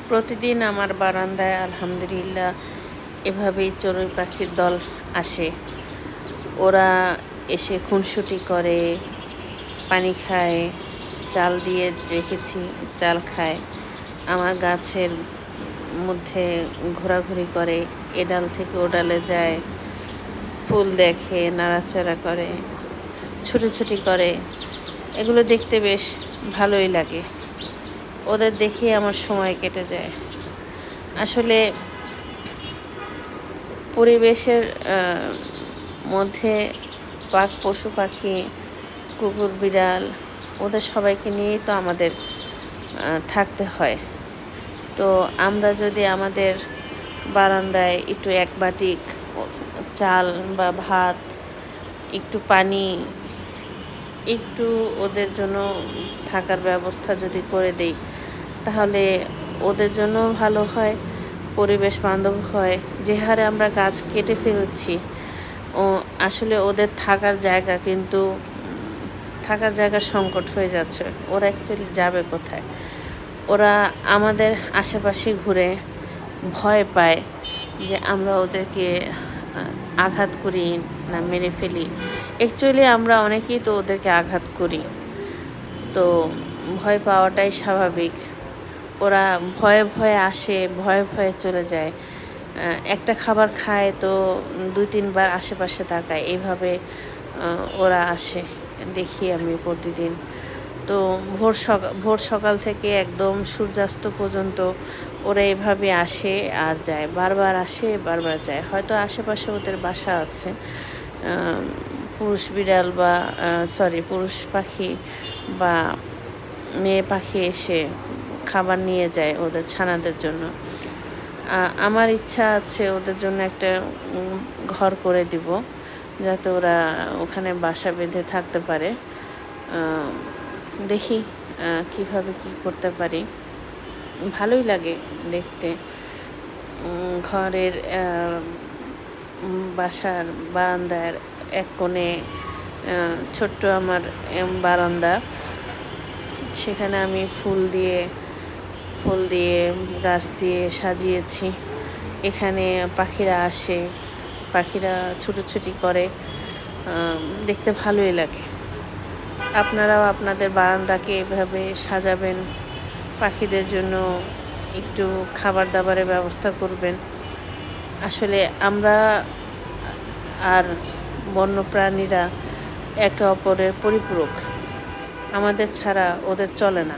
প্রতিদিন আমার বারান্দায় আলহামদুলিল্লাহ এভাবেই চড়ুই পাখির দল আসে। ওরা এসে খুনসুটি করে, পানি খায়, চাল দিয়ে রেখেছি, চাল খায়। আমার গাছের মধ্যে ঘোরাঘুরি করে, এ ডাল থেকে ও ডালে যায়, ফুল দেখে, নাড়াচাড়া করে, ছুটোছুটি করে। এগুলো দেখতে বেশ ভালোই লাগে। ওদের দেখেই আমার সময় কেটে যায়। আসলে পরিবেশের মধ্যে পশু পাখি, কুকুর বিড়াল, ওদের সবাইকে নিয়েই তো আমাদের থাকতে হয়। তো আমরা যদি আমাদের বারান্দায় একটু এক বাটি চাল বা ভাত, একটু পানি, একটু ওদের জন্য থাকার ব্যবস্থা যদি করে দেই, তাহলে ওদের জন্য ভালো হয়, পরিবেশ বান্ধব হয়। যে হারে আমরা গাছ কেটে ফেলছি, আসলে ওদের থাকার জায়গা কিন্তু থাকার জায়গার সংকট হয়ে যাচ্ছে। ওরা অ্যাকচুয়ালি যাবে কোথায়? ওরা আমাদের আশেপাশে ঘুরে ভয় পায় যে আমরা ওদেরকে আঘাত করি না মেরে ফেলি। অ্যাকচুয়ালি আমরা অনেকেই তো ওদেরকে আঘাত করি। তো ভয় পাওয়াটাই স্বাভাবিক। ওরা ভয়ে ভয়ে আসে, ভয়ে ভয়ে চলে যায়। একটা খাবার খায় তো 2-3 বার আশেপাশে তাকায়। এইভাবে ওরা আসে, দেখি আমি প্রতিদিন। তো ভোর সকাল থেকে একদম সূর্যাস্ত পর্যন্ত ওরা এভাবে আসে আর যায়, বারবার আসে বারবার যায়। হয়তো আশেপাশে ওদের বাসা আছে। পুরুষ বিড়াল বা পুরুষ পাখি বা মেয়ে পাখি এসে খাবার নিয়ে যায় ওদের ছানাদের জন্য। আমার ইচ্ছা আছে ওদের জন্য একটা ঘর করে দিব, যাতে ওরা ওখানে বাসা বেঁধে থাকতে পারে। দেখি কিভাবে কি করতে পারি। ভালোই লাগে দেখতে। ঘরের বাসার বারান্দার এক কোণে ছোট্ট আমার বারান্দা, সেখানে আমি ফুল দিয়ে গাছ দিয়ে সাজিয়েছি। এখানে পাখিরা আসে, পাখিরা ছুটোছুটি করে, দেখতে ভালোই লাগে। আপনারাও আপনাদের বারান্দাকে এভাবে সাজাবেন, পাখিদের জন্য একটু খাবার দাবারের ব্যবস্থা করবেন। আসলে আমরা আর বন্যপ্রাণীরা একে অপরের পরিপূরক। আমাদের ছাড়া ওদের চলে না।